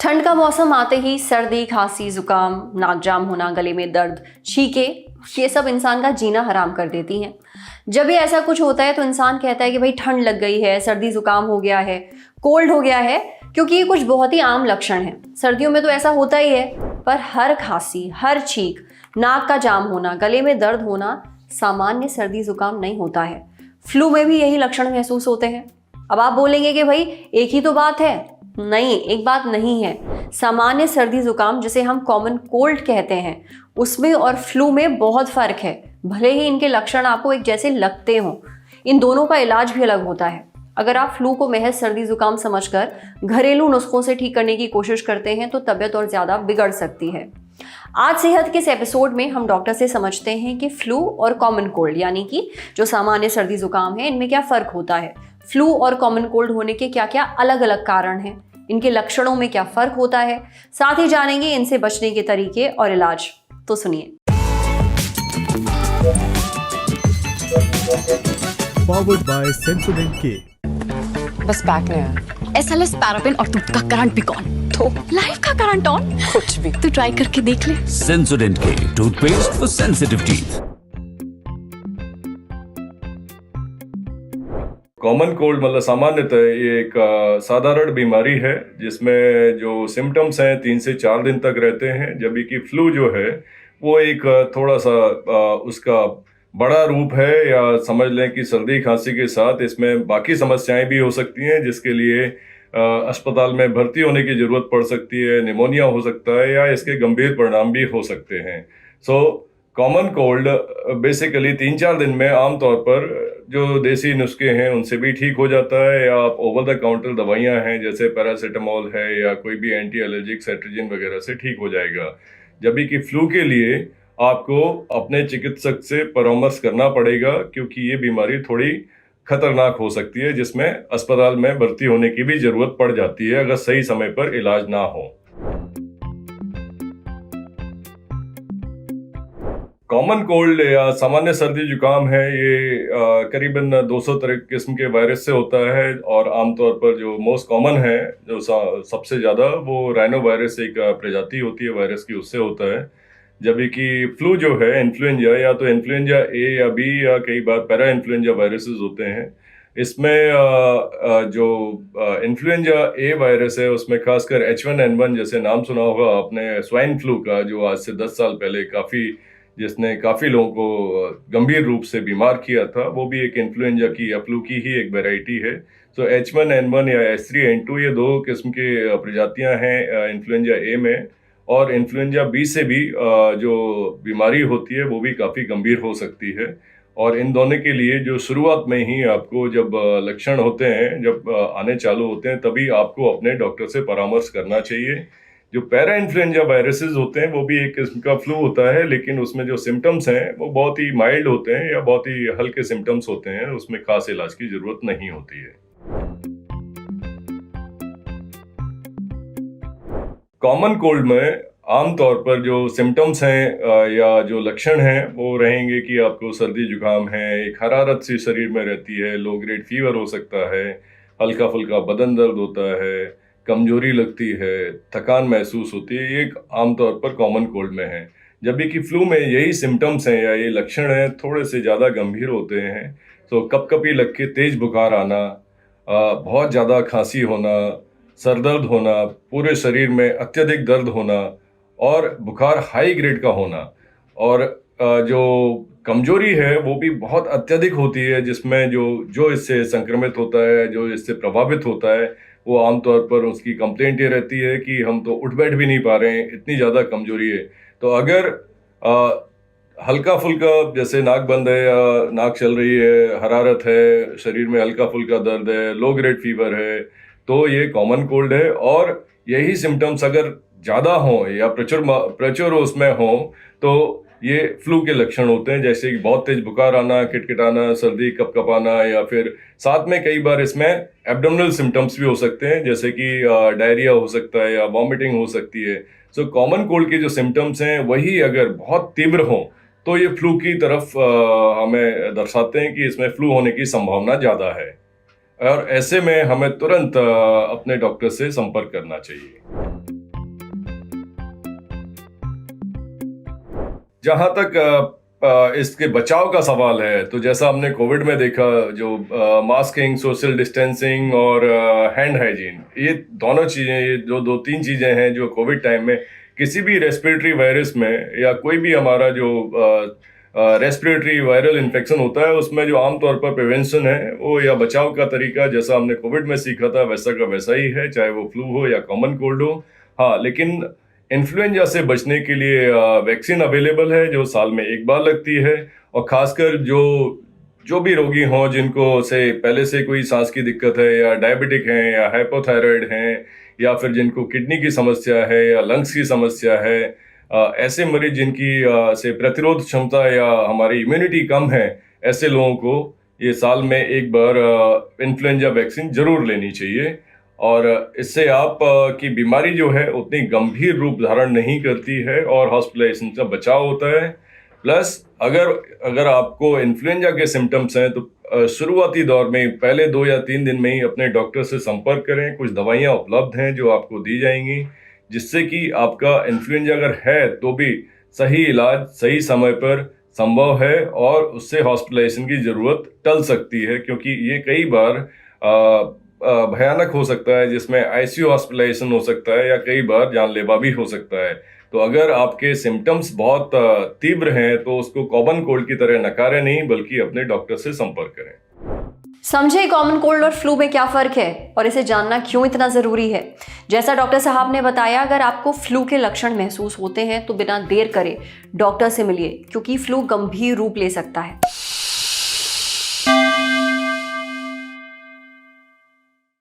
ठंड का मौसम आते ही सर्दी, खांसी, जुकाम, नाक जाम होना, गले में दर्द, छींके, ये सब इंसान का जीना हराम कर देती हैं। जब भी ऐसा कुछ होता है तो इंसान कहता है कि भाई ठंड लग गई है, सर्दी जुकाम हो गया है, कोल्ड हो गया है, क्योंकि ये कुछ बहुत ही आम लक्षण हैं। सर्दियों में तो ऐसा होता ही है, पर हर खांसी, हर छींक, नाक का जाम होना, गले में दर्द होना सामान्य सर्दी जुकाम नहीं होता है। फ्लू में भी यही लक्षण महसूस होते हैं। अब आप बोलेंगे कि भाई एक ही तो बात है। नहीं, एक बात नहीं है। सामान्य सर्दी जुकाम, जिसे हम कॉमन कोल्ड कहते हैं, उसमें और फ्लू में बहुत फर्क है। भले ही इनके लक्षण आपको एक जैसे लगते हों, इन दोनों का इलाज भी अलग होता है। अगर आप फ्लू को महज सर्दी जुकाम समझकर घरेलू नुस्खों से ठीक करने की कोशिश करते हैं तो तबीयत और ज्यादा बिगड़ सकती है। आज सेहत के इस एपिसोड में हम डॉक्टर से समझते हैं कि फ्लू और कॉमन कोल्ड, यानी कि जो सामान्य सर्दी जुकाम है, इनमें क्या फर्क होता है। फ्लू और कॉमन कोल्ड होने के क्या क्या अलग अलग कारण हैं, इनके लक्षणों में क्या फर्क होता है, साथ ही जानेंगे इनसे बचने के तरीके और इलाज। तो सुनिए। Powered by Sensodyne K। बस पैक नहीं है। SLS पैराबेन और दूध का करंट भी कौन, तो लाइफ का करंट ऑन, कुछ भी तो ट्राई करके देख ले। Sensodyne K toothpaste for sensitive teeth. Common cold मतलब सामान्यतः ये एक साधारण बीमारी है जिसमें जो सिम्टम्स हैं 3 से 4 दिन तक रहते हैं, जबकि कि फ्लू जो है वो एक थोड़ा सा उसका बड़ा रूप है, या समझ लें कि सर्दी खांसी के साथ इसमें बाकी समस्याएं भी हो सकती हैं, जिसके लिए अस्पताल में भर्ती होने की ज़रूरत पड़ सकती है, निमोनिया हो सकता है, या इसके गंभीर परिणाम भी हो सकते हैं। कॉमन कोल्ड बेसिकली 3-4 दिन में आमतौर पर जो देसी नुस्खे हैं उनसे भी ठीक हो जाता है, या आप ओवर द काउंटर दवाइयां हैं जैसे पैरासीटामोल है या कोई भी एंटी एलर्जिक सेट्रिजिन वगैरह से ठीक हो जाएगा। जबकि कि फ्लू के लिए आपको अपने चिकित्सक से परामर्श करना पड़ेगा, क्योंकि ये बीमारी थोड़ी खतरनाक हो सकती है, जिसमें अस्पताल में भर्ती होने की भी जरूरत पड़ जाती है अगर सही समय पर इलाज ना हो। कॉमन कोल्ड या सामान्य सर्दी जुकाम है, ये करीबन 200 तरह किस्म के वायरस से होता है, और आमतौर पर जो मोस्ट कॉमन है, जो सबसे ज़्यादा, वो राइनो वायरस एक प्रजाति होती है वायरस की, उससे होता है। जबकि कि फ्लू जो है, इन्फ्लुएंजा, या तो इन्फ्लुएंजा ए या बी, या कई बार पैरा इन्फ्लुएंजा वायरसेस होते हैं। इसमें जो इन्फ्लुएंजा ए वायरस है उसमें खासकर H1N1, जैसे नाम सुना होगा आपने, स्वाइन फ्लू का, जो आज से 10 साल पहले जिसने काफ़ी लोगों को गंभीर रूप से बीमार किया था, वो भी एक इन्फ्लुएंजा की या फ्लू की ही एक वैरायटी है। H1N1 या H3N2 ये 2 किस्म के प्रजातियां हैं इन्फ्लुएंजा ए में, और इन्फ्लुएंजा बी से भी जो बीमारी होती है वो भी काफ़ी गंभीर हो सकती है। और इन दोनों के लिए जो शुरुआत में ही आपको जब लक्षण होते हैं, जब आने चालू होते हैं, तभी आपको अपने डॉक्टर से परामर्श करना चाहिए। जो पैरा इन्फ्लुएंजा वायरसेस होते हैं वो भी एक किस्म का फ्लू होता है, लेकिन उसमें जो सिम्टम्स हैं वो बहुत ही माइल्ड होते हैं, या बहुत ही हल्के सिम्टम्स होते हैं, उसमें खास इलाज की जरूरत नहीं होती है। कॉमन कोल्ड में आमतौर पर जो सिम्टम्स हैं या जो लक्षण हैं वो रहेंगे कि आपको सर्दी जुकाम है, एक हरारत सी शरीर में रहती है, लो ग्रेड फीवर हो सकता है, हल्का फुल्का बदन दर्द होता है, कमजोरी लगती है, थकान महसूस होती है, ये आमतौर पर कॉमन कोल्ड में है। जबकि कि फ्लू में यही सिम्टम्स हैं या ये लक्षण हैं थोड़े से ज़्यादा गंभीर होते हैं। कपकपी लग के तेज बुखार आना, बहुत ज़्यादा खांसी होना, सरदर्द होना, पूरे शरीर में अत्यधिक दर्द होना, और बुखार हाई ग्रेड का होना, और जो कमजोरी है वो भी बहुत अत्यधिक होती है, जिसमें जो इससे संक्रमित होता है, जो इससे प्रभावित होता है, वो आमतौर पर उसकी कंप्लेंट ये रहती है कि हम तो उठ बैठ भी नहीं पा रहे हैं, इतनी ज़्यादा कमजोरी है। तो अगर हल्का फुल्का जैसे नाक बंद है या नाक चल रही है, हरारत है, शरीर में हल्का फुल्का दर्द है, लो ग्रेड फीवर है, तो ये कॉमन कोल्ड है। और यही सिम्टम्स अगर ज़्यादा हों या प्रचुर उसमें हों तो ये फ्लू के लक्षण होते हैं, जैसे कि बहुत तेज बुखार आना, किटकिटाना, सर्दी, कपकपाना, या फिर साथ में कई बार इसमें एब्डोमिनल सिम्टम्स भी हो सकते हैं, जैसे कि डायरिया हो सकता है या वॉमिटिंग हो सकती है। कॉमन कोल्ड के जो सिम्टम्स हैं वही अगर बहुत तीव्र हों तो ये फ्लू की तरफ हमें दर्शाते हैं कि इसमें फ्लू होने की संभावना ज़्यादा है, और ऐसे में हमें तुरंत अपने डॉक्टर से संपर्क करना चाहिए। जहाँ तक इसके बचाव का सवाल है, तो जैसा हमने कोविड में देखा, जो मास्किंग, सोशल डिस्टेंसिंग और हैंड हाइजीन, ये दोनों चीज़ें, ये जो 2-3 चीज़ें हैं जो कोविड टाइम में किसी भी रेस्पिरेटरी वायरस में या कोई भी हमारा जो रेस्पिरेटरी वायरल इन्फेक्शन होता है उसमें जो आमतौर पर प्रिवेंशन है वो या बचाव का तरीका जैसा हमने कोविड में सीखा था वैसा का वैसा ही है, चाहे वो फ्लू हो या कॉमन कोल्ड हो। हाँ, लेकिन इन्फ्लुएंजा से बचने के लिए वैक्सीन अवेलेबल है जो साल में एक बार लगती है, और खासकर जो भी रोगी हों जिनको से पहले से कोई सांस की दिक्कत है या डायबिटिक हैं या हाइपोथायराइड हैं या फिर जिनको किडनी की समस्या है या लंग्स की समस्या है, ऐसे मरीज जिनकी से प्रतिरोध क्षमता या हमारी इम्यूनिटी कम है, ऐसे लोगों को ये साल में एक बार इन्फ्लुएंजा वैक्सीन जरूर लेनी चाहिए। और इससे आप की बीमारी जो है उतनी गंभीर रूप धारण नहीं करती है और हॉस्पिटलाइजेशन से बचाव होता है। प्लस अगर आपको इन्फ्लुएंजा के सिम्टम्स हैं तो शुरुआती दौर में पहले 2 या 3 दिन में ही अपने डॉक्टर से संपर्क करें। कुछ दवाइयाँ उपलब्ध हैं जो आपको दी जाएंगी, जिससे कि आपका इन्फ्लुएंजा अगर है तो भी सही इलाज सही समय पर संभव है और उससे हॉस्पिटलाइजेशन की ज़रूरत टल सकती है, क्योंकि ये कई बार भयानक हो सकता है, जिसमें आईसीयू हॉस्पिटलाइजेशन हो सकता है या कई बार जानलेवा भी हो सकता है। तो अगर आपके सिम्टम्स बहुत तीव्र हैं तो उसको कॉमन कोल्ड की तरह नकारें नहीं, बल्कि अपने डॉक्टर से संपर्क करें। समझे कॉमन कोल्ड और फ्लू में क्या फ़र्क है और इसे जानना क्यों इतना ज़रूरी है। जैसा डॉक्टर साहब ने बताया, अगर आपको फ्लू के लक्षण महसूस होते हैं तो बिना देर करे डॉक्टर से मिलिए, क्योंकि फ्लू गंभीर रूप ले सकता है।